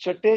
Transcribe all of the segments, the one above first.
6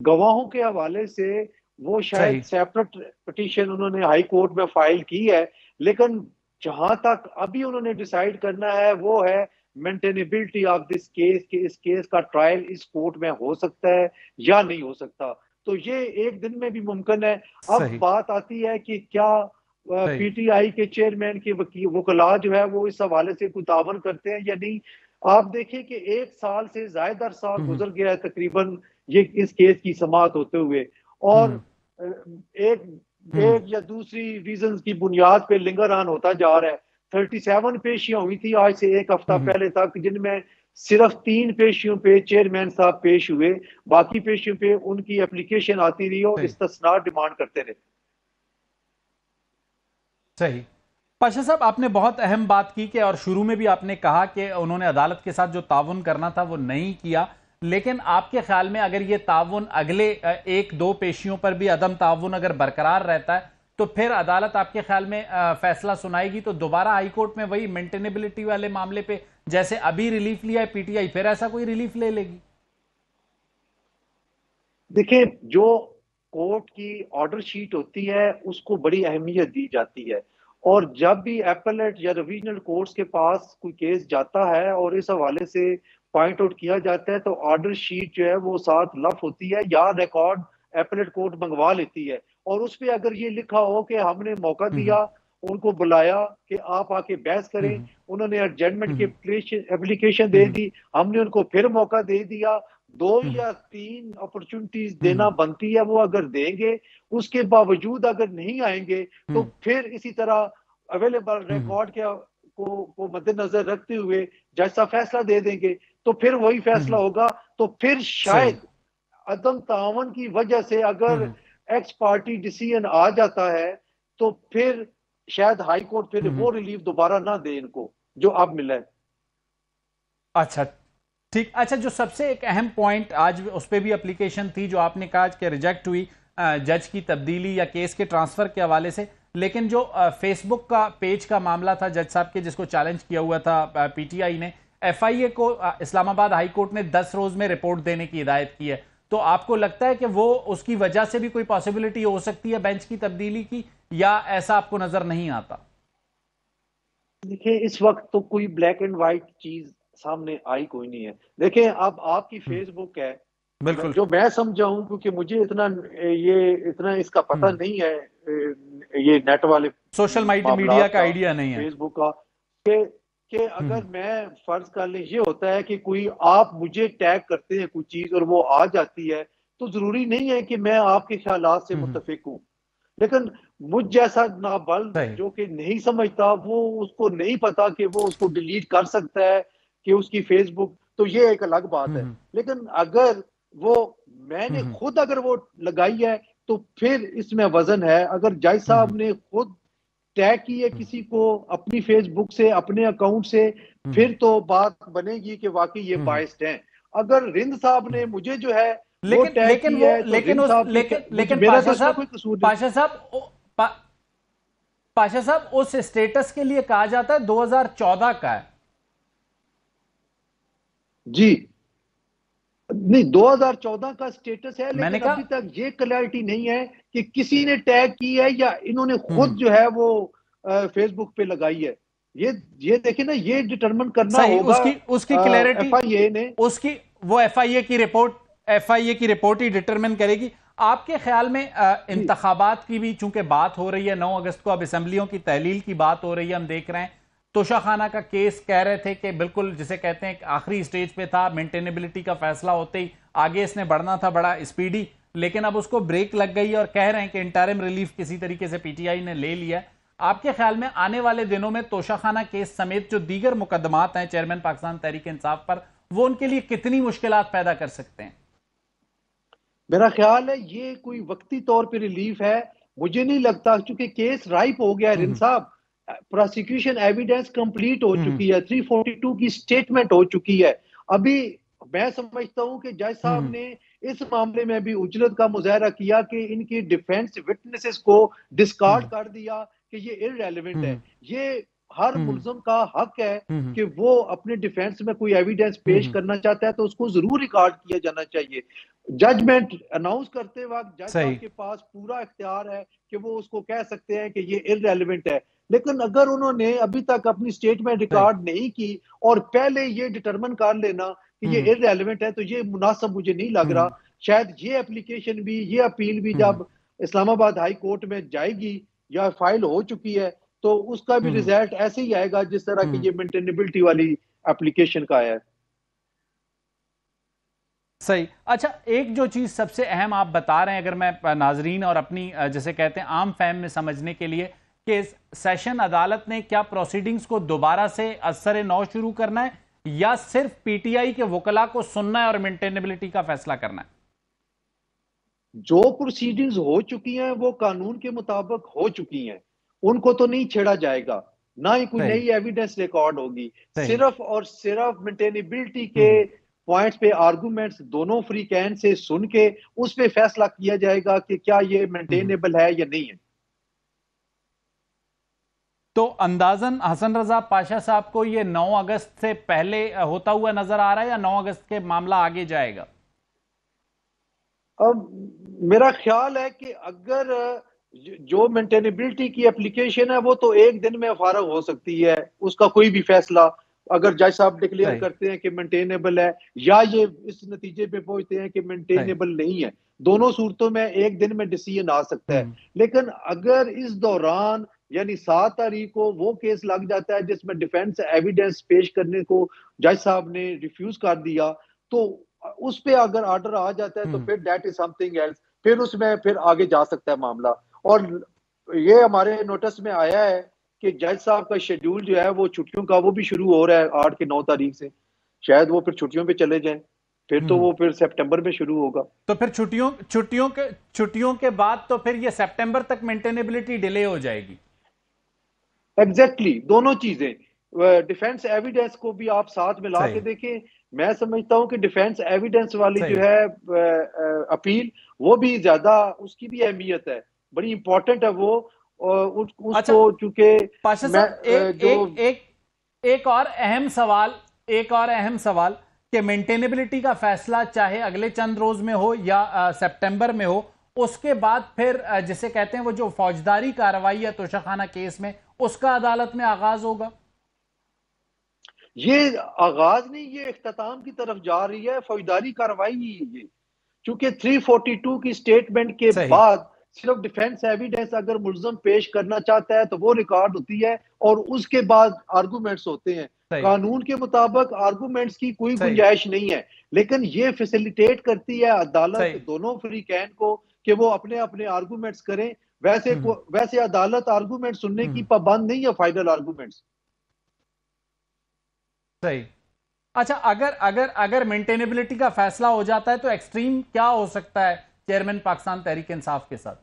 گواہوں کے حوالے سے وہ شاید سیپریٹ پٹیشن انہوں نے ہائی کورٹ میں فائل کی ہے، لیکن جہاں تک ابھی انہوں نے ڈیسائیڈ کرنا ہے وہ ہے مینٹینیبلٹی آف دس کیس، کہ اس کیس کا ٹرائل اس کورٹ میں ہو سکتا ہے یا نہیں ہو سکتا. تو یہ ایک دن میں بھی ممکن ہے. اب بات آتی ہے کہ کیا پی ٹی آئی کے چیئرمین کے وکلاء جو ہے وہ اس حوالے سے کوئی تعاون کرتے ہیں یا نہیں. آپ دیکھیں کہ 1 سال سے زائد عرصہ گزر گیا ہے تقریباً یہ اس کیس کی سماعت ہوتے ہوئے، اور ایک یا دوسری ریزنز کی بنیاد پہ لنگر آن ہوتا جا رہا ہے. 37 پیشیاں ہوئی تھی آج سے ایک ہفتہ پہلے تک، جن میں صرف 3 پیشیوں پہ چیئرمین صاحب پیش ہوئے، باقی پیشیوں پہ ان کی اپلیکیشن آتی رہی اور استثناء ڈیمانڈ کرتے رہے. صحیح. پاشا صاحب، آپ نے بہت اہم بات کی کہ اور شروع میں بھی آپ نے کہا کہ انہوں نے عدالت کے ساتھ جو تعاون کرنا تھا وہ نہیں کیا، لیکن آپ کے خیال میں اگر یہ تعاون اگلے 1-2 پیشیوں پر بھی عدم تعاون اگر برقرار رہتا ہے تو پھر عدالت آپ کے خیال میں فیصلہ سنائے گی تو دوبارہ ہائی کورٹ میں وہی مینٹینیبلٹی والے معاملے پہ جیسے ابھی ریلیف لیا ہے پی ٹی آئی، پھر ایسا کوئی ریلیف لے لے گی؟ دیکھیں، جو کورٹ کی آرڈر شیٹ ہوتی ہے اس کو بڑی اہمیت دی جاتی ہے، اور جب بھی ایپلیٹ یا ریویژنل کورٹس کے پاس کوئی کیس جاتا ہے اور اس حوالے سے پوائنٹ آؤٹ کیا جاتا ہے تو آرڈر شیٹ جو ہے وہ ساتھ لف ہوتی ہے یا ریکارڈ ایپلیٹ کورٹ منگوا لیتی ہے، اور اس پہ اگر یہ لکھا ہو کہ ہم نے موقع دیا، ان کو بلایا کہ آپ آ کے بحث کریں، انہوں نے ایڈجسٹمنٹ کی اپلیکیشن دے دی، ہم نے ان کو پھر موقع دے دیا، 2 یا 3 اپرچونٹیز دینا بنتی ہے، وہ اگر دیں گے، اس کے باوجود اگر نہیں آئیں گے تو پھر اسی طرح اویلیبل ریکارڈ کو مد نظر رکھتے ہوئے جیسا فیصلہ دے دیں گے، تو پھر وہی فیصلہ ہوگا. تو پھر شاید عدم تعاون کی وجہ سے اگر ایکس پارٹی ڈیسیژن آ جاتا ہے تو پھر شاید ہائی کورٹ پھر وہ ریلیف دوبارہ نہ دے ان کو جو اب ملا ہے. اچھا ٹھیک. اچھا، جو سب سے ایک اہم پوائنٹ آج اس پہ بھی اپلیکیشن تھی جو آپ نے کہا کہ ریجیکٹ ہوئی جج کی تبدیلی یا کیس کے ٹرانسفر کے حوالے سے، لیکن جو فیس بک کا پیج کا معاملہ تھا جج صاحب کے جس کو چیلنج کیا ہوا تھا پی ٹی آئی نے، ایف آئی اے کو اسلام آباد ہائی کورٹ نے 10 روز میں رپورٹ دینے کی ہدایت کی ہے، تو آپ کو لگتا ہے کہ وہ اس کی وجہ سے بھی کوئی پاسبلٹی ہو سکتی ہے بینچ کی تبدیلی کی، یا ایسا آپ کو نظر نہیں آتا؟ دیکھیں، اس وقت تو کوئی بلیک اینڈ وائٹ چیز سامنے آئی کوئی نہیں ہے. دیکھیں، اب آپ کی فیس بک ہے، بالکل جو میں سمجھا ہوں، کیونکہ مجھے اتنا اس کا پتہ نہیں ہے، یہ نیٹ والے سوشل میڈیا معاملات کا آئیڈیا نہیں ہے. فیس بک کا، کہ اگر میں فرض کر لیں یہ ہوتا ہے کہ کوئی آپ مجھے ٹیگ کرتے ہیں کوئی چیز اور وہ آ جاتی ہے، تو ضروری نہیں ہے کہ میں آپ کے خیالات سے متفق ہوں، لیکن مجھ جیسا نابلد جو کہ نہیں سمجھتا، وہ اس کو نہیں پتا کہ وہ اس کو ڈیلیٹ کر سکتا ہے کہ اس کی فیس بک، تو یہ ایک الگ بات ہے. لیکن اگر میں نے خود اگر وہ لگائی ہے تو پھر اس میں وزن ہے. اگر جج صاحب نے خود ٹیگ کی ہے کسی کو اپنی فیس بک سے، اپنے اکاؤنٹ سے، پھر تو بات بنے گی کہ واقعی یہ بائسڈ ہیں. اگر رند صاحب نے مجھے جو ہے وہ ٹیگ کی ہے تو رند صاحب میرا تو اس میں کوئی قصور نہیں. پاشا صاحب اس اسٹیٹس کے لیے کہا جاتا ہے 2014 کا ہے. جی نہیں، 2014 کا سٹیٹس ہے، لیکن ابھی تک یہ کلیئرٹی نہیں ہے کہ کسی نے ٹیگ کی ہے یا انہوں نے خود جو ہے وہ فیس بک پہ لگائی ہے. یہ دیکھیں نا، یہ ڈٹرمن کرنا ہوگا اس کی کلیئرٹی، ایف آئی اے نے. وہ ایف آئی اے کی رپورٹ ہی ڈٹرمن کرے گی. آپ کے خیال میں انتخابات کی بھی چونکہ بات ہو رہی ہے، 9 اگست کو اب اسمبلیوں کی تحلیل کی بات ہو رہی ہے، ہم دیکھ رہے ہیں توشہ خانہ کا کیس کہہ رہے تھے کہ بالکل جسے کہتے ہیں آخری سٹیج پہ تھا، مینٹینیبلٹی کا فیصلہ ہوتے ہی آگے اس نے بڑھنا تھا بڑا اسپیڈی، لیکن اب اس کو بریک لگ گئی اور کہہ رہے ہیں کہ انٹرم ریلیف کسی طریقے سے پی ٹی آئی نے لے لیا. آپ کے خیال میں آنے والے دنوں میں توشہ خانہ کیس سمیت جو دیگر مقدمات ہیں چیئرمین پاکستان تحریک انصاف پر، وہ ان کے لیے کتنی مشکلات پیدا کر سکتے ہیں؟ میرا خیال ہے یہ کوئی وقتی طور پہ ریلیف ہے. مجھے نہیں لگتا، چونکہ کیس رائپ ہو گیا ہے رند صاحب، پروسیکیوشن ایویڈنس کمپلیٹ ہو چکی ہے، 342 کی سٹیٹمنٹ ہو چکی ہے. ابھی میں سمجھتا ہوں کہ جج صاحب نے اس معاملے میں بھی اجرت کا مظاہرہ کیا کہ ان کی ڈیفینس وٹنسز کو ڈسکارڈ کر دیا کہ یہ ارریلیونٹ ہے. یہ ہر ملزم کا حق ہے کہ وہ اپنے ڈیفینس میں کوئی ایویڈنس پیش کرنا چاہتا ہے تو اس کو ضرور ریکارڈ کیا جانا چاہیے. ججمنٹ اناؤنس کرتے وقت جج صاحب کے پاس پورا اختیار ہے کہ وہ اس کو کہہ سکتے ہیں کہ یہ ارریلیونٹ ہے. لیکن اگر انہوں نے ابھی تک اپنی اسٹیٹمنٹ ریکارڈ نہیں کی اور پہلے یہ ڈٹرمن کر لینا کہ یہ ارریلیونٹ ہے تو یہ مناسب مجھے نہیں لگ رہا. شاید یہ اپلیکیشن بھی، یہ اپیل بھی جب اسلام آباد ہائی کورٹ میں جائے گی یا فائل ہو چکی ہے تو اس کا بھی ریزلٹ ایسے ہی آئے گا جس طرح کی یہ مینٹینیبلٹی والی اپلیکیشن کا ہے. صحیح. اچھا، ایک جو چیز سب سے اہم آپ بتا رہے ہیں، اگر میں ناظرین اور اپنی جیسے کہتے ہیں عام فہم میں سمجھنے کے لیے، کہ سیشن عدالت نے کیا پروسیڈنگز کو دوبارہ سے اثر نو شروع کرنا ہے یا صرف پی ٹی آئی کے وکلاء کو سننا ہے اور مینٹینیبلٹی کا فیصلہ کرنا ہے؟ جو پروسیڈنگز ہو چکی ہیں وہ قانون کے مطابق ہو چکی ہیں، ان کو تو نہیں چھیڑا جائے گا، نہ ہی کوئی نئی ایویڈنس ریکارڈ ہوگی. صرف اور صرف مینٹینیبلٹی کے پوائنٹس پہ آرگومنٹس دونوں فریقین سے سن کے اس پہ فیصلہ کیا جائے گا کہ کیا یہ مینٹینیبل ہے یا نہیں ہے. تو اندازاً حسن رضا پاشا صاحب کو یہ 9 اگست سے پہلے ہوتا ہوا نظر آ رہا ہے یا 9 اگست کے معاملہ آگے جائے گا؟ اب میرا خیال ہے کہ اگر جو مینٹینیبلٹی کی اپلیکیشن ہے وہ تو ایک دن میں فارغ ہو سکتی ہے، اس کا کوئی بھی فیصلہ اگر جج صاحب ڈکلیئر کرتے ہیں کہ مینٹینیبل ہے یا یہ اس نتیجے پہ پہنچتے ہیں کہ مینٹینیبل نہیں ہے، دونوں صورتوں میں ایک دن میں ڈیسیژن آ سکتا ہے. لیکن اگر اس دوران یعنی 7 تاریخ کو وہ کیس لگ جاتا ہے جس میں ڈیفینس ایویڈنس پیش کرنے کو جج صاحب نے ریفیوز کر دیا تو اس پہ اگر آرڈر آ جاتا ہے تو پھر that is something else, پھر اس میں پھر آگے جا سکتا ہے معاملہ. اور یہ ہمارے نوٹس میں آیا ہے کہ جج صاحب کا شیڈیول جو ہے وہ چھٹیوں کا وہ بھی شروع ہو رہا ہے 8 کے 9 تاریخ سے. شاید وہ پھر چھٹیوں پہ چلے جائیں، پھر تو وہ پھر سپٹمبر میں شروع ہوگا. تو پھر چھٹیوں کے بعد تو پھر یہ سپٹمبر تک مینٹینیبلٹی ڈیلے ہو جائے گی. ایگزیکٹلی دونوں چیزیں، ڈیفینس ایویڈنس کو بھی آپ ساتھ ملا کے دیکھیں. میں سمجھتا ہوں کہ ڈیفینس ایویڈنس والی جو ہے اپیل وہ بھی زیادہ اس کی بھی اہمیت ہے، بڑی امپورٹنٹ ہے وہ. اس کو چونکہ ایک اور اہم سوال کہ مینٹینیبلٹی کا فیصلہ چاہے اگلے چند روز میں ہو یا سپٹمبر میں ہو، اس کے بعد پھر جسے کہتے ہیں وہ جو فوجداری کارروائی ہے توشہ خانہ کیس میں، اس کا عدالت میں آغاز ہوگا. یہ آغاز نہیں، یہ اختتام کی طرف جا رہی ہے فوجداری کارروائی ہی یہ، چونکہ 342 کی سٹیٹمنٹ کے بعد صرف ڈیفینس ایویڈنس اگر ملزم پیش کرنا چاہتا ہے تو وہ ریکارڈ ہوتی ہے اور اس کے بعد آرگومنٹس ہوتے ہیں. قانون کے مطابق آرگومنٹس کی کوئی گنجائش نہیں ہے، لیکن یہ فیسیلیٹیٹ کرتی ہے عدالت دونوں فریقین کو کہ وہ اپنے اپنے آرگومنٹس کریں. ویسے عدالت آرگومنٹ سننے کی پابند نہیں ہے، فائنل آرگومنٹس. صحیح. اچھا، اگر مینٹینیبلٹی کا فیصلہ ہو جاتا ہے تو ایکسٹریم کیا ہو سکتا ہے چیئرمین پاکستان تحریک انصاف کے ساتھ؟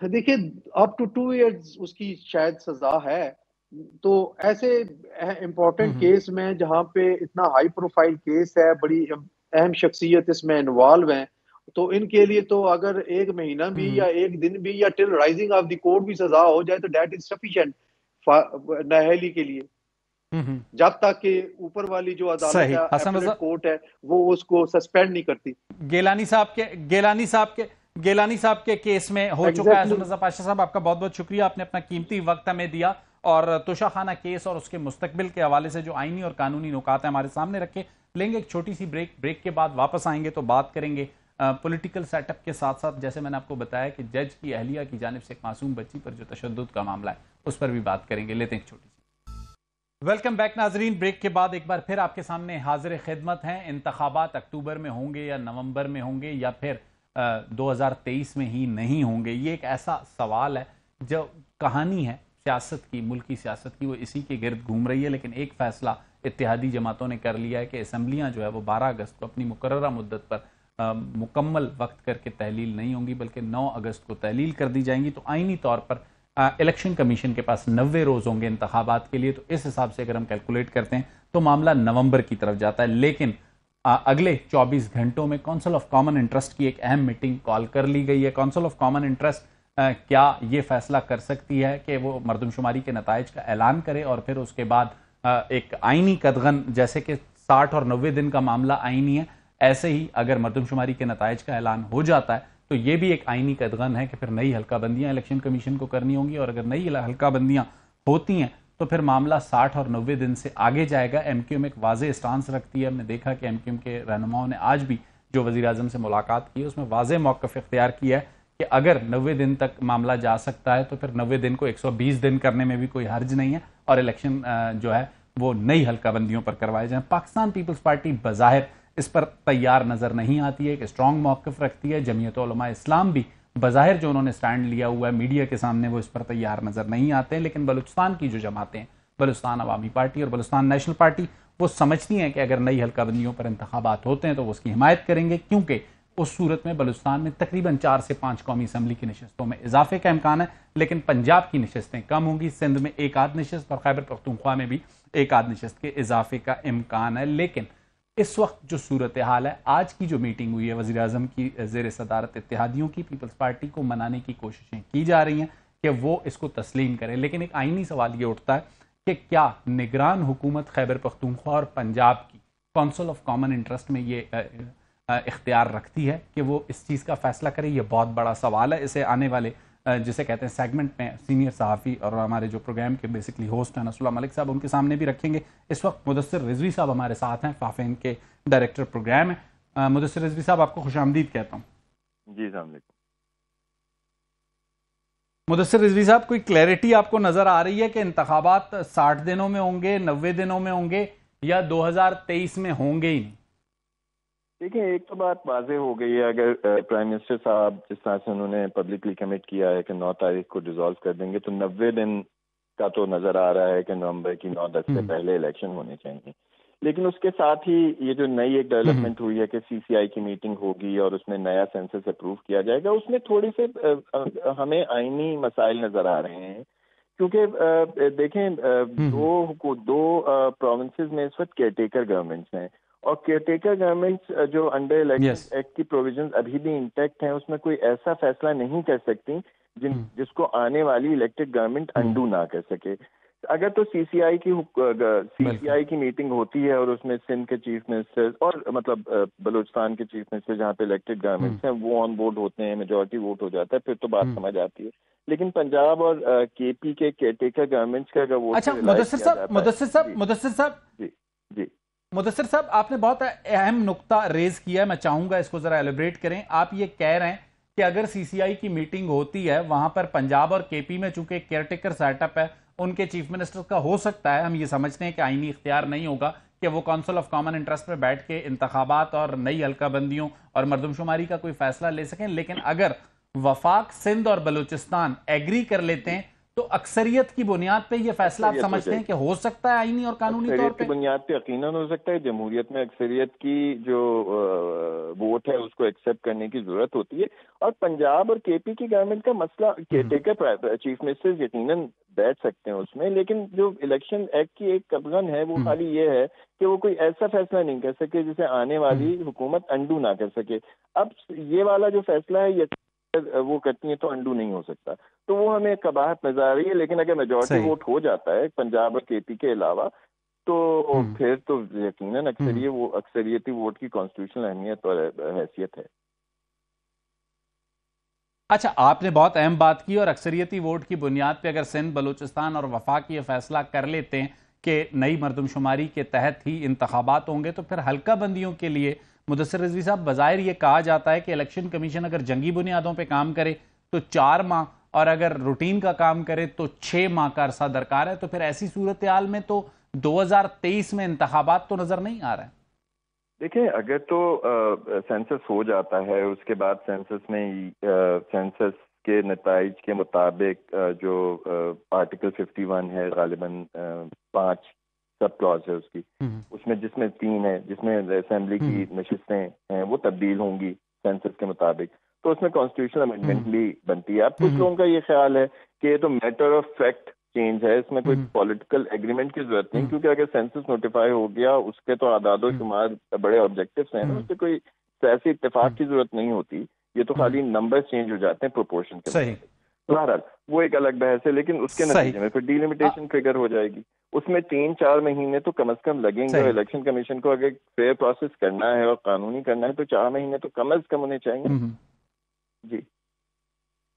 دیکھیں اپ ٹو 2 ایئرز اس کی شاید سزا ہے. تو ایسے امپورٹنٹ کیس میں جہاں پہ اتنا ہائی پروفائل کیس ہے، بڑی اہم شخصیت اس میں انوالو ہیں، تو ان کے لیے تو اگر 1 مہینہ بھی یا 1 دن بھی یا ٹل رائزنگ آف دی کورٹ بھی سزا ہو جائے تو دیٹ از سفیشینٹ نااہلی کے لیے، جب تک کہ اوپر والی جو عدالت ہے اپیلیٹ کورٹ ہے وہ اس کو سسپینڈ نہیں کرتی. گیلانی صاحب کے کیس میں ہو چکا ہے. حسن رضا پاشا صاحب، آپ کا بہت بہت شکریہ، آپ نے اپنا قیمتی وقت ہمیں دیا اور توشہ خانہ کیس اور اس کے مستقبل کے حوالے سے جو آئینی اور قانونی نکات ہیں ہمارے سامنے رکھے. لیں گے ایک چھوٹی سی بریک کے بعد واپس آئیں گے تو بات کریں گے پولیٹیکل سیٹ اپ کے ساتھ ساتھ، جیسے میں نے آپ کو بتایا کہ جج کی اہلیہ کی جانب سے ایک معصوم بچی پر جو تشدد کا معاملہ ہے اس پر بھی بات کریں گے. لیتے ہیں ایک چھوٹی سی. ویلکم بیک ناظرین. بریک کے بعد ایک بار پھر آپ کے سامنے حاضر خدمت ہیں. انتخابات اکتوبر میں ہوں گے یا نومبر میں ہوں گے یا پھر 2023 میں ہی نہیں ہوں گے؟ یہ ایک ایسا سوال ہے جو کہانی ہے سیاست کی، ملکی سیاست کی، وہ اسی کے گرد گھوم رہی ہے. لیکن ایک فیصلہ اتحادی جماعتوں نے کر لیا ہے کہ اسمبلیاں جو ہے وہ 12 اگست کو اپنی مقررہ مدت پر مکمل وقت کر کے تحلیل نہیں ہوں گی بلکہ 9 اگست کو تحلیل کر دی جائیں گی. تو آئینی طور پر الیکشن کمیشن کے پاس 90 روز ہوں گے انتخابات کے لیے. تو اس حساب سے اگر ہم کیلکولیٹ کرتے ہیں تو معاملہ نومبر کی طرف جاتا ہے. لیکن اگلے 24 گھنٹوں میں کونسل آف کامن انٹرسٹ کی ایک اہم میٹنگ کال کر لی گئی ہے. کونسل آف کامن انٹرسٹ کیا یہ فیصلہ کر سکتی ہے کہ وہ مردم شماری کے نتائج کا اعلان کرے اور پھر اس کے بعد ایک آئینی قدغن، جیسے کہ 60 اور 90 دن کا معاملہ آئینی ہے، ایسے ہی اگر مردم شماری کے نتائج کا اعلان ہو جاتا ہے تو یہ بھی ایک آئینی قدغن ہے کہ پھر نئی حلقہ بندیاں الیکشن کمیشن کو کرنی ہوں گی، اور اگر نئی حلقہ بندیاں ہوتی ہیں تو پھر معاملہ 60 اور 90 دن سے آگے جائے گا۔ ایم کیو ایم ایک واضح اسٹانس رکھتی ہے، ہم نے دیکھا کہ ایم کیو ایم کے رہنماؤں نے آج بھی جو وزیر اعظم سے ملاقات کی ہے اس میں واضح موقف اختیار کیا ہے کہ اگر 90 دن تک معاملہ جا سکتا ہے تو پھر 90 دن کو 120 دن کرنے میں بھی کوئی حرج نہیں ہے، اور الیکشن جو ہے وہ نئی حلقہ بندیوں پر کروائے جائیں۔ پاکستان پیپلز پارٹی بظاہر اس پر تیار نظر نہیں آتی ہے، ایک اسٹرانگ موقف رکھتی ہے۔ جمعیت علماء اسلام بھی بظاہر جو انہوں نے سٹینڈ لیا ہوا ہے میڈیا کے سامنے وہ اس پر تیار نظر نہیں آتے ہیں، لیکن بلوچستان کی جو جماعتیں ہیں، بلوچستان عوامی پارٹی اور بلوچستان نیشنل پارٹی، وہ سمجھتی ہیں کہ اگر نئی حلقہ بندیوں پر انتخابات ہوتے ہیں تو وہ اس کی حمایت کریں گے، کیونکہ اس صورت میں بلوچستان میں تقریباً 4 سے 5 قومی اسمبلی کی نشستوں میں اضافے کا امکان ہے، لیکن پنجاب کی نشستیں کم ہوں گی، سندھ میں ایک آدھ نشست اور خیبر پختونخوا میں بھی ایک آدھ نشست کے اضافے کا امکان ہے۔ لیکن اس وقت جو صورتحال ہے، آج کی جو میٹنگ ہوئی ہے وزیر اعظم کی زیر صدارت اتحادیوں کی، پیپلز پارٹی کو منانے کی کوششیں کی جا رہی ہیں کہ وہ اس کو تسلیم کریں، لیکن ایک آئینی سوال یہ اٹھتا ہے کہ کیا نگران حکومت خیبر پختونخوا اور پنجاب کی کونسل آف کامن انٹرسٹ میں یہ اختیار رکھتی ہے کہ وہ اس چیز کا فیصلہ کرے؟ یہ بہت بڑا سوال ہے۔ اسے آنے والے جسے کہتے ہیں سیگمنٹ میں سینئر صحافی اور ہمارے جو پروگرام کے بیسکلی ہوسٹ ہیں نصر اللہ ملک صاحب، ان کے سامنے بھی رکھیں گے۔ اس وقت مدثر رضوی صاحب ہمارے ساتھ ہیں، فافین کے ڈائریکٹر پروگرام ہیں۔ مدثر رضوی صاحب، آپ کو خوش آمدید کہتا ہوں۔ جی السلام علیکم۔ مدثر رضوی صاحب، کوئی کلیئرٹی آپ کو نظر آ رہی ہے کہ انتخابات 60 دنوں میں ہوں گے، 90 دنوں میں ہوں گے، یا 2023 میں ہوں گے ہی نہیں؟ دیکھیں، ایک تو بات واضح ہو گئی ہے، اگر پرائم منسٹر صاحب جس طرح سے انہوں نے پبلکلی کمٹ کیا ہے کہ 9 تاریخ کو ڈیزالو کر دیں گے، تو 90 دن کا تو نظر آ رہا ہے کہ نومبر کی 9-10 سے پہلے الیکشن ہونے چاہیے۔ لیکن اس کے ساتھ ہی یہ جو نئی ایک ڈیولپمنٹ ہوئی ہے کہ سی سی آئی کی میٹنگ ہوگی اور اس میں نیا سینسس اپروو کیا جائے گا، اس میں تھوڑی سے ہمیں آئینی مسائل نظر آ رہے ہیں، کیونکہ دیکھیں دو پروونسز میں اس وقت کیئر ٹیکر گورنمنٹس ہیں، اور کیئر ٹیکر گورنمنٹس جو انڈر الیکشن ایکٹ کی پروویژنز ابھی بھی انٹیکٹ ہیں، اس میں کوئی ایسا فیصلہ نہیں کر سکتی جس کو آنے والی الیکٹڈ گورنمنٹ انڈو نہ کر سکے۔ اگر تو سی سی آئی کی میٹنگ ہوتی ہے اور اس میں سندھ کے چیف منسٹر اور مطلب بلوچستان کے چیف منسٹر جہاں پہ الیکٹڈ گورنمنٹس ہیں وہ آن بورڈ ہوتے ہیں، میجورٹی ووٹ ہو جاتا ہے، پھر تو بات سمجھ آتی ہے۔ لیکن پنجاب اور کے پی کے کیئر ٹیکر گورنمنٹس کا اگر ووٹ مدثر صاحب، آپ نے بہت اہم نقطہ ریز کیا ہے، میں چاہوں گا اس کو ذرا ایلیبریٹ کریں۔ آپ یہ کہہ رہے ہیں کہ اگر سی سی آئی کی میٹنگ ہوتی ہے وہاں پر پنجاب اور کے پی میں چونکہ کیئر ٹیکر سیٹ اپ ہے، ان کے چیف منسٹر کا ہو سکتا ہے، ہم یہ سمجھتے ہیں کہ آئینی اختیار نہیں ہوگا کہ وہ کونسل آف کامن انٹرسٹ پہ بیٹھ کے انتخابات اور نئی حلقہ بندیوں اور مردم شماری کا کوئی فیصلہ لے سکیں، لیکن اگر وفاق، سندھ اور بلوچستان ایگری کر لیتے ہیں تو اکثریت کی بنیاد پہ یہ فیصلہ آپ سمجھتے ہیں کہ ہو سکتا ہے آئینی اور قانونی طور پہ؟ اکثریت کی بنیاد پہ یقیناً ہو سکتا ہے۔ جمہوریت میں اکثریت کی جو ووٹ ہے اس کو ایکسیپٹ کرنے کی ضرورت ہوتی ہے، اور پنجاب اور کے پی کی گورنمنٹ کا مسئلہ کیئر ٹیکر چیف منسٹر یقیناً بیٹھ سکتے ہیں اس میں، لیکن جو الیکشن ایکٹ کی ایک قبغن ہے وہ خالی یہ ہے کہ وہ کوئی ایسا فیصلہ نہیں کر سکے جسے آنے والی حکومت انڈو نہ کر سکے۔ اب یہ والا جو فیصلہ ہے وہ کرتی ہیں تو انڈو نہیں ہو سکتا، تو وہ ہمیں قباحت نظر آ رہی ہے۔ لیکن اگر میجورٹی ووٹ ہو جاتا ہے پنجاب اور کے پی کے علاوہ تو پھر تو یقیناً اکثریتی ووٹ کی کانسٹیٹیوشنل اہمیت اور حیثیت ہے۔ اچھا، آپ نے بہت اہم بات کی، اور اکثریتی ووٹ کی بنیاد پہ اگر سندھ، بلوچستان اور وفاق یہ فیصلہ کر لیتے ہیں کہ نئی مردم شماری کے تحت ہی انتخابات ہوں گے تو پھر حلقہ بندیوں کے لیے مدثر رضوی صاحب بظاہر یہ کہا جاتا ہے کہ الیکشن کمیشن اگر جنگی بنیادوں پہ کام کرے تو 4 ماہ اور اگر روٹین کا کام کرے تو 6 ماہ کا عرصہ درکار ہے، تو پھر ایسی صورتحال میں تو 2023 میں انتخابات تو نظر نہیں آ رہا ہے۔ دیکھیں، اگر تو سینسس ہو جاتا ہے، اس کے بعد سینسس کے نتائج کے مطابق جو آرٹیکل 51 ہے، غالباً 5 سب کلاز ہے اس کی، اس میں جس میں 3 ہے، جس میں اسمبلی کی نشستیں ہیں وہ تبدیل ہوں گی سینسس کے مطابق، تو اس میں کانسٹیٹیوشنل امینڈمنٹ بھی بنتی ہے۔ اب کچھ لوگوں کا یہ خیال ہے کہ یہ تو میٹر آف فیکٹ چینج ہے، اس میں کوئی پولیٹیکل ایگریمنٹ کی ضرورت نہیں، کیونکہ اگر سینسس نوٹیفائی ہو گیا اس کے تو اعداد و شمار بڑے آبجیکٹیوز ہیں نا، اس سے کوئی سیاسی اتفاق کی ضرورت نہیں ہوتی، یہ تو خالی نمبر چینج ہو جاتے ہیں پروپورشن کے۔ بہرحال وہ ایک الگ بحث ہے، لیکن اس کے نتیجے میں پھر ڈیلیمیٹیشن ٹریگر ہو جائے گی. اس میں 3-4 مہینے تو کم از کم لگیں گے. الیکشن کمیشن کو اگر فیئر پروسیس کرنا ہے اور قانونی کرنا ہے تو 4 مہینے تو کم از کم ہونے چاہیے. جی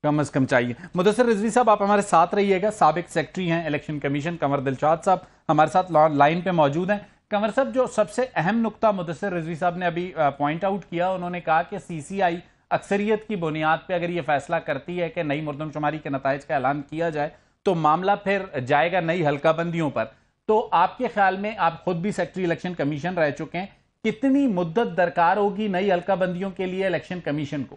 کم از کم چاہیے. مدثر رضوی صاحب آپ ہمارے ساتھ رہیے گا. سابق سیکرٹری ہیں الیکشن کمیشن کنور دلشاد صاحب ہمارے ساتھ لائن پہ موجود ہیں. کنور صاحب، جو سب سے اہم نقطہ مدثر رضوی صاحب نے ابھی پوائنٹ آؤٹ کیا، انہوں نے کہا کہ سی سی آئی اکثریت کی بنیاد پہ اگر یہ فیصلہ کرتی ہے کہ نئی مردم شماری کے نتائج کا اعلان کیا جائے تو معاملہ پھر جائے گا نئی حلقہ بندیوں پر. تو آپ کے خیال میں، آپ خود بھی سیکرٹری الیکشن کمیشن رہ چکے ہیں، کتنی مدت درکار ہوگی نئی حلقہ بندیوں کے لیے الیکشن کمیشن کو؟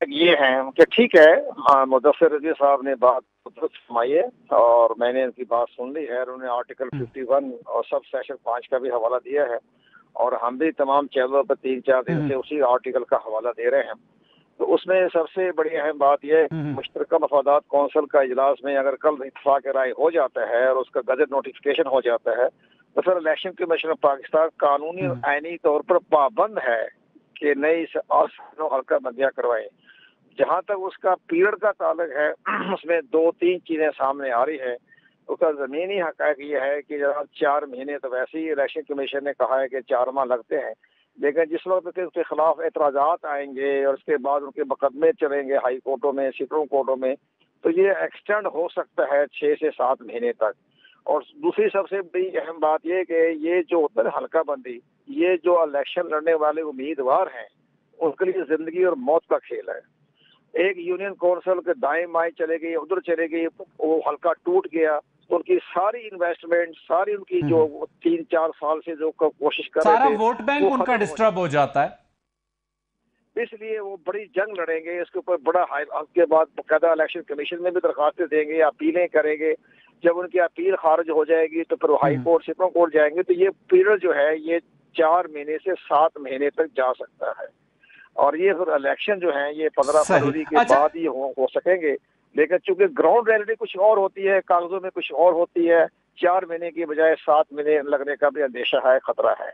یہ ہیں کہ ٹھیک ہے، مدثر رضوی صاحب نے بات فرمائی ہے اور میں نے ان کی بات سن لی ہے. انہوں نے آرٹیکل 51 اور سب سیکشن 5 کا بھی حوالہ دیا ہے اور ہم بھی تمام چینلوں پر 3-4 دن سے اسی آرٹیکل کا حوالہ دے رہے ہیں. تو اس میں سب سے بڑی اہم بات یہ ہے، مشترکہ مفادات کونسل کا اجلاس میں اگر کل اتفاق رائے ہو جاتا ہے اور اس کا گزٹ نوٹیفیکیشن ہو جاتا ہے تو پھر الیکشن کمیشن آف پاکستان قانونی اور آئینی طور پر پابند ہے کہ نئی حلقہ بندیاں کروائیں. جہاں تک اس کا پیریڈ کا تعلق ہے، اس میں 2-3 چیزیں سامنے آ رہی ہے. اس کا زمینی حقائق یہ ہے کہ 4 مہینے تو ویسے ہی الیکشن کمیشن نے کہا ہے کہ 4 ماہ لگتے ہیں، لیکن جس وقت کے اس کے خلاف اعتراضات آئیں گے اور اس کے بعد ان کے مقدمے چلیں گے ہائی کورٹوں میں، سپریم کورٹوں میں، تو یہ ایکسٹینڈ ہو سکتا ہے 6 سے 7 مہینے تک. اور دوسری سب سے بڑی اہم بات یہ کہ یہ جو ہوتا ہے حلقہ بندی، یہ جو الیکشن لڑنے والے امیدوار ہیں ان کے لیے زندگی اور موت کا کھیل ہے. ایک یونین کونسل کے دائیں بائیں چلے گئی، ادھر چلے گئی، وہ حلقہ ٹوٹ گیا تو ان کی ساری انویسٹمنٹ، ساری ان کی جو 3-4 سال سے جو کوشش کر رہے تھے، سارا ووٹ بینک ان کا ڈسٹرب ہو جاتا ہے. اس لیے وہ بڑی جنگ لڑیں گے اس کے اوپر. بڑا اس کے بعد باقاعدہ الیکشن کمیشن میں بھی درخواستیں دیں گے، اپیلیں کریں گے. جب ان کی اپیل خارج ہو جائے گی تو پھر ہائی کورٹ، سپریم کورٹ جائیں گے. تو یہ پیریڈ جو ہے یہ 4 مہینے سے 7 مہینے تک جا سکتا ہے. اور یہ پھر الیکشن جو ہیں یہ 15 فروری کے بعد ہی ہو سکیں گے. لیکن چونکہ گراؤنڈ ریئلٹی کچھ اور ہوتی ہے، کاغذوں میں کچھ اور ہوتی ہے، 4 مہینے کی بجائے 7 مہینے لگنے کا بھی اندیشہ ہے، خطرہ ہے.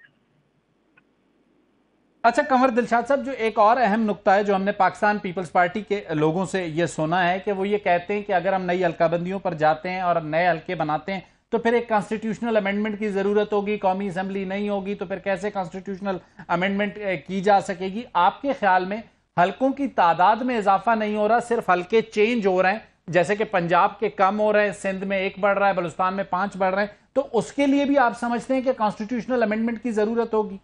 اچھا کنور دلشاد صاحب، جو ایک اور اہم نقطہ ہے جو ہم نے پاکستان پیپلز پارٹی کے لوگوں سے یہ سنا ہے کہ وہ یہ کہتے ہیں کہ اگر ہم نئی حلقہ بندیوں پر جاتے ہیں اور نئے حلقے بناتے ہیں تو پھر ایک کانسٹیٹیوشنل امینڈمنٹ کی ضرورت ہوگی. قومی اسمبلی نہیں ہوگی تو پھر کیسے کانسٹیٹیوشنل امینڈمنٹ کی جا سکے گی؟ آپ کے خیال میں حلقوں کی تعداد میں اضافہ نہیں ہو رہا، صرف حلقے چینج ہو رہے ہیں، جیسے کہ پنجاب کے کم ہو رہے ہیں، سندھ میں 1 بڑھ رہا ہے، بلوچستان میں 5 بڑھ رہے ہیں، تو اس کے لیے بھی آپ سمجھتے ہیں کہ کانسٹیٹیوشنل امینڈمنٹ کی ضرورت ہوگی؟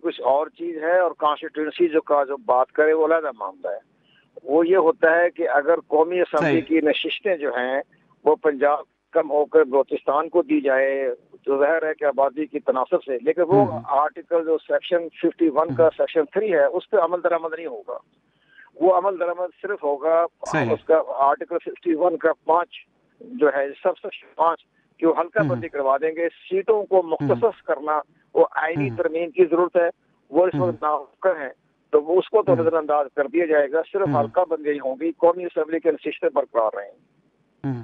کچھ اور چیز ہے اور کانسٹیٹوئنسی جو بات کرے وہ علیحدہ معاملہ ہے. وہ یہ ہوتا ہے کہ اگر قومی اسمبلی کی نشستیں جو ہیں وہ پنجاب کم ہو کر بلوچستان کو دی جائے تو ظاہر ہے کہ آبادی کی تناسب سے، لیکن وہ آرٹیکل جو سیکشن 51 کا سیکشن 3 ہے اس پہ عمل درآمد نہیں ہوگا. وہ عمل درآمد صرف ہوگا اس کا آرٹیکل 51 کا 5 جو ہے سب سیکشن 5 کہ وہ حلقہ بندی کروا دیں گے. سیٹوں کو مختص کرنا وہ آئینی ترمیم کی ضرورت ہے، وہ اس وقت ناممکن ہے، تو وہ اس کو تو نظر انداز کر دیا جائے گا. صرف حلقہ بندی ہوں گی، قومی اسمبلی کے نشستیں برقرار رہیں.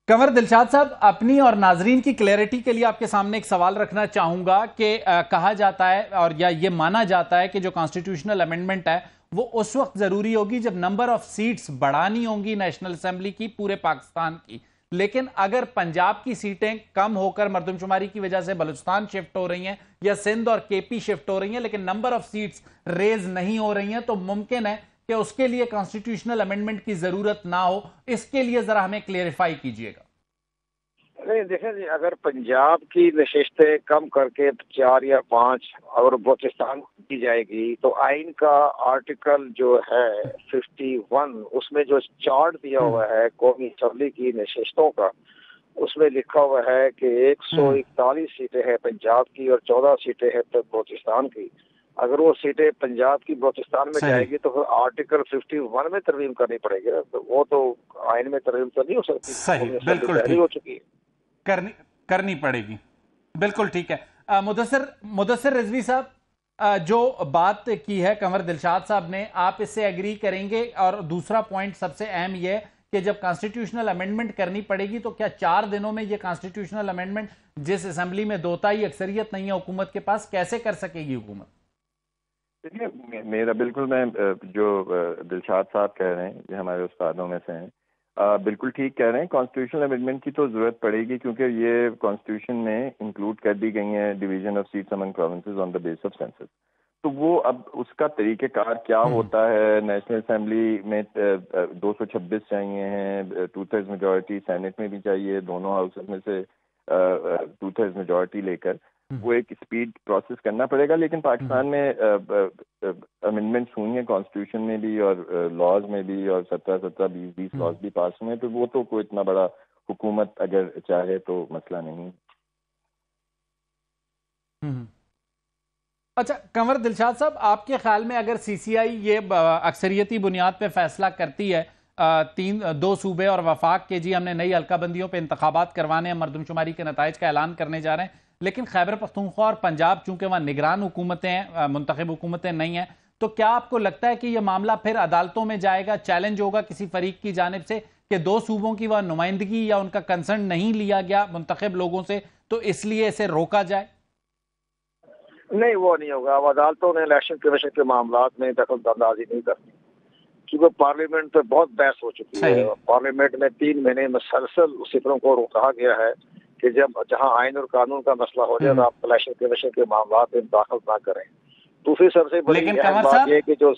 کنور دلشاد صاحب، اپنی اور ناظرین کی کلیئرٹی کے لیے آپ کے سامنے ایک سوال رکھنا چاہوں گا کہ کہا جاتا ہے اور یا یہ مانا جاتا ہے کہ جو کانسٹیٹیوشنل امینڈمنٹ ہے وہ اس وقت ضروری ہوگی جب نمبر آف سیٹس بڑھانی ہوں گی نیشنل اسمبلی کی، پورے پاکستان کی. لیکن اگر پنجاب کی سیٹیں کم ہو کر مردم شماری کی وجہ سے بلوچستان شفٹ ہو رہی ہیں یا سندھ اور کے پی شفٹ ہو رہی ہیں لیکن نمبر آف سیٹس ریز نہیں ہو رہی ہیں تو ممکن ہے کہ اس کے لیے کانسٹیٹیوشنل امینڈمنٹ کی ضرورت نہ ہو. اس کے لیے ذرا ہمیں کلیئرفائی کیجئے گا. نہیں دیکھیں جی، اگر پنجاب کی نشستیں کم کر کے 4 یا 5 اور بلوچستان کی جائے گی تو آئین کا آرٹیکل جو ہے 51 اس میں جو چارٹ دیا ہوا ہے قومی اسمبلی کی نشستوں کا، اس میں لکھا ہوا ہے کہ 141 سیٹیں ہیں پنجاب کی اور 14 سیٹیں ہیں بلوچستان کی. اگر وہ سیٹیں پنجاب کی بلوچستان میں جائے گی تو پھر آرٹیکل 51 میں ترمیم کرنی پڑے گی. وہ تو آئین میں ترمیم تو نہیں ہو سکتی. صحیح، بالکل ٹھیک ہو چکی ہے، کرنی پڑے گی. بالکل ٹھیک ہے. مدثر رضوی صاحب، جو بات کی ہے کنور دلشاد صاحب نے، آپ اس سے ایگری کریں گے؟ اور دوسرا پوائنٹ سب سے اہم یہ ہے کہ جب کانسٹیٹیوشنل امینڈمنٹ کرنی پڑے گی تو کیا 4 دنوں میں یہ کانسٹیٹیوشنل امینڈمنٹ جس اسمبلی میں 2 تہائی اکثریت نہیں ہے حکومت کے پاس، کیسے کر سکے گی حکومت؟ دیکھیے میرا بالکل میں جو دلشاد صاحب کہہ رہے ہیں یہ ہمارے استادوں میں سے ہیں، بالکل ٹھیک کہہ رہے ہیں. کانسٹیٹیوشنل امینڈمنٹ کی تو ضرورت پڑے گی کیونکہ یہ کانسٹیٹیوشن میں انکلوڈ کر دی گئی ہیں division of seats among provinces on the basis of census. تو وہ اب اس کا طریقہ کار کیا ہوتا ہے. نیشنل اسمبلی میں 226 چاہیے ہیں، 2/3 میجورٹی، سینٹ میں بھی چاہیے، دونوں ہاؤسز میں سے 2/3 میجورٹی لے کر وہ ایک اسپیڈ پروسیس کرنا پڑے گا. لیکن پاکستان میں امینڈمنٹس ہوئی ہیں کانسٹیٹیوشن میں بھی اور لاز میں بھی، اور 17 لاز بھی پاس ہوئے ہیں. تو وہ تو کوئی اتنا بڑا حکومت اگر چاہے تو مسئلہ نہیں. اچھا کنور دلشاد صاحب، آپ کے خیال میں اگر سی سی آئی یہ اکثریتی بنیاد پہ فیصلہ کرتی ہے 2 صوبے اور وفاق کے جی ہم نے نئی حلقہ بندیوں پہ انتخابات کروانے ہیں، مردم شماری کے نتائج کا اعلان کرنے جا رہے ہیں، لیکن خیبر پختونخوا اور پنجاب چونکہ وہاں نگران حکومتیں ہیں، منتخب حکومتیں نہیں ہیں، تو کیا آپ کو لگتا ہے کہ یہ معاملہ پھر عدالتوں میں جائے گا، چیلنج ہوگا کسی فریق کی جانب سے کہ 2 صوبوں کی وہاں نمائندگی یا ان کا کنسرن نہیں لیا گیا منتخب لوگوں سے، تو اس لیے اسے روکا جائے؟ نہیں، وہ نہیں ہوگا. اب عدالتوں نے الیکشن کمیشن کے معاملات میں دخل اندازی نہیں کرنی، کیونکہ پارلیمنٹ پہ بہت بحث ہو چکی ہے. پارلیمنٹ میں 3 مہینے مسلسل سپریم کورٹ کہا گیا ہے کہ جہاں آئین اور قانون کا مسئلہ ہو جائے تو آپ الیکشن کمیشن کے معاملات میں داخل نہ کریں. دوسری سب سے بڑی اہم بات یہ کہ جو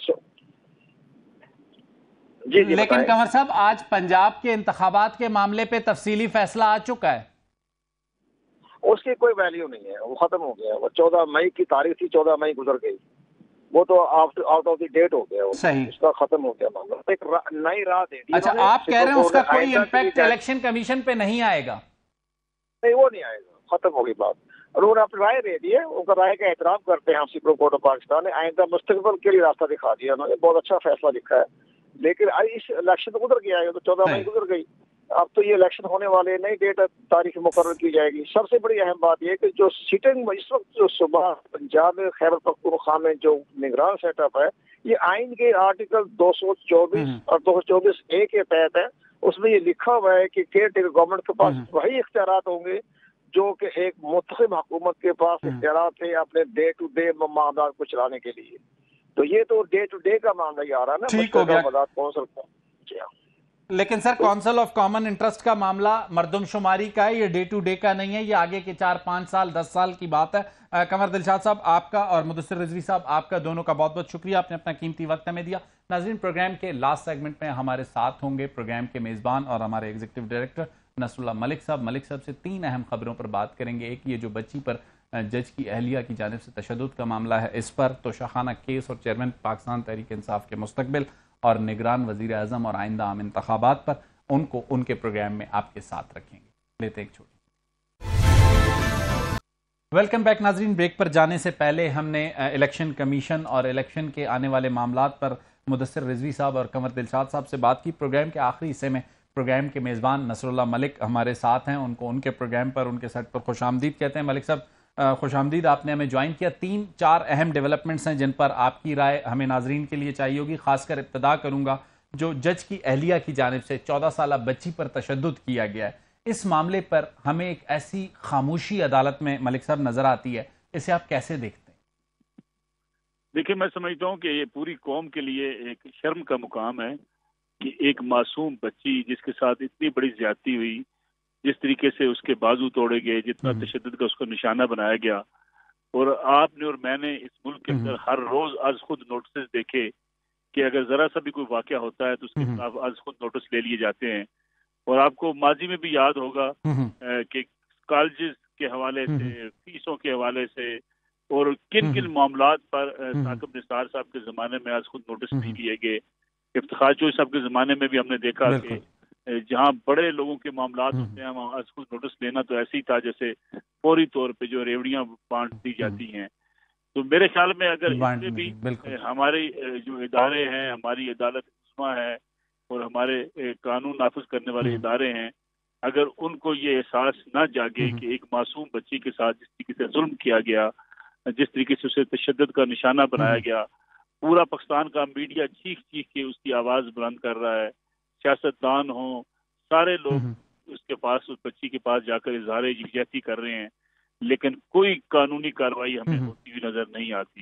لیکن کنور صاحب آج پنجاب کے انتخابات کے معاملے پہ تفصیلی فیصلہ آ چکا ہے. اس کی کوئی ویلیو نہیں ہے، وہ ختم ہو گیا. وہ 14 مئی کی تاریخ تھی، 14 مئی گزر گئی، وہ تو آؤٹ آف دی ڈیٹ ہو گیا. اس کا ختم ہو گیا معاملہ. ایک نئی راہ دے دی. اچھا آپ کہہ رہے ہیں اس کا کوئی امپیکٹ الیکشن کمیشن پہ نہیں آئے گا؟ نہیں، وہ نہیں آئے گا، ختم ہو گئی بات. اور انہوں نے اپنی رائے دے دی ہے، ان کا رائے کا احترام کرتے ہیں ہم سپریم کورٹ آف پاکستان نے. آئندہ مستقبل کے لیے راستہ دکھا دیا انہوں نے، بہت اچھا فیصلہ لکھا ہے. لیکن اس الیکشن تو گزر گیا ہے، تو 14 مئی گزر گئی. اب تو یہ الیکشن ہونے والے، نئی ڈیٹ تاریخ مقرر کی جائے گی. سب سے بڑی اہم بات یہ کہ جو سیٹنگ اس وقت جو صبح پنجاب میں خیبر پختونخوا میں جو نگران سیٹ اپ ہے، یہ آئین کے آرٹیکل 224 اور 224A کے تحت ہے. اس میں یہ لکھا ہوا ہے کہ کیئر ٹیکر گورنمنٹ کے پاس وہی اختیارات ہوں گے جو کہ ایک منتخب حکومت کے پاس اختیارات تھے اپنے ڈے ٹو ڈے معاملات کو چلانے کے لیے. تو یہ تو ڈے ٹو ڈے کا معاملہ ہی آ رہا ہے نا. ٹھیک ہو گیا. لیکن سر کونسل آف کامن انٹرسٹ کا معاملہ مردم شماری کا ہے، یہ ڈے ٹو ڈے کا نہیں ہے، یہ آگے کے 4-5 سال 10 سال کی بات ہے. کنور دلشاد صاحب آپ کا اور مدثر رضوی صاحب آپ کا دونوں کا بہت بہت شکریہ، آپ نے اپنا قیمتی وقت ہمیں دیا. ناظرین پروگرام کے لاسٹ سیگمنٹ میں ہمارے ساتھ ہوں گے پروگرام کے میزبان اور ہمارے ایگزیکٹو ڈائریکٹر نصر اللہ ملک صاحب. ملک صاحب سے 3 اہم خبروں پر بات کریں گے. ایک یہ جو بچی پر جج کی اہلیہ کی جانب سے تشدد کا معاملہ ہے اس پر، توشاخانہ کیس اور چیئرمین پاکستان تحریک انصاف کے مستقبل اور نگران وزیر اعظم اور آئندہ عام انتخابات پر، ان کے پروگرام میں آپ کے ساتھ رکھیں گے. لیتے ایک چھوٹی. ویلکم بیک ناظرین. بریک پر جانے سے پہلے ہم نے الیکشن کمیشن اور الیکشن کے آنے والے معاملات پر مدثر رضوی صاحب اور کنور دلشاد صاحب سے بات کی. پروگرام کے آخری حصے میں پروگرام کے میزبان نصر اللہ ملک ہمارے ساتھ ہیں. ان کو ان کے پروگرام پر، ان کے سیٹ پر خوش آمدید کہتے ہیں. ملک صاحب خوش آمدید، آپ نے ہمیں جوائن کیا. 3-4 اہم ڈیولپمنٹس ہیں جن پر آپ کی رائے ہمیں ناظرین کے لیے چاہیے ہوگی. خاص کر ابتدا کروں گا جو جج کی اہلیہ کی جانب سے 14 سالہ بچی پر تشدد کیا گیا ہے، اس معاملے پر ہمیں ایک ایسی خاموشی عدالت میں ملک صاحب نظر آتی ہے، اسے آپ کیسے دیکھتے ہیں؟ دیکھیں میں سمجھتا ہوں کہ یہ پوری قوم کے لیے ایک شرم کا مقام ہے کہ ایک معصوم بچی جس کے ساتھ اتنی بڑی زیادتی ہوئی، جس طریقے سے اس کے بازو توڑے گئے، جتنا تشدد کا اس کو نشانہ بنایا گیا، اور آپ نے اور میں نے اس ملک کے اندر ہر روز از خود نوٹسز دیکھے کہ اگر ذرا سا بھی کوئی واقعہ ہوتا ہے تو اس کے خلاف از خود نوٹس لے لیے جاتے ہیں. اور آپ کو ماضی میں بھی یاد ہوگا کہ کالجز کے حوالے سے، فیسوں کے حوالے سے اور کن کن معاملات پر ثاقب نثار صاحب کے زمانے میں از خود نوٹس نہیں لیے گئے. افتخار چوہدری صاحب کے زمانے میں بھی ہم نے دیکھا کہ جہاں بڑے لوگوں کے معاملات ہوتے ہیں وہاں از خود نوٹس لینا تو ایسے ہی تھا جیسے فوری طور پہ جو ریوڑیاں بانٹ دی جاتی ہیں. تو میرے خیال میں اگر اس میں بھی ہمارے جو ادارے ہیں، ہماری عدالت عظمیٰ ہے اور ہمارے قانون نافذ کرنے والے ادارے ہیں، اگر ان کو یہ احساس نہ جاگے کہ ایک معصوم بچی کے ساتھ جس طریقے سے ظلم کیا گیا، جس طریقے سے اسے تشدد کا نشانہ بنایا گیا، پورا پاکستان کا میڈیا چیخ چیخ کے اس کی آواز بلند کر رہا ہے، سیاستدان ہوں، سارے لوگ اس کے پاس، اس بچی کے پاس جا کر اظہار یکجہتی کر رہے ہیں، لیکن کوئی قانونی کارروائی ہمیں ہوتی ہوئی نظر نہیں آتی.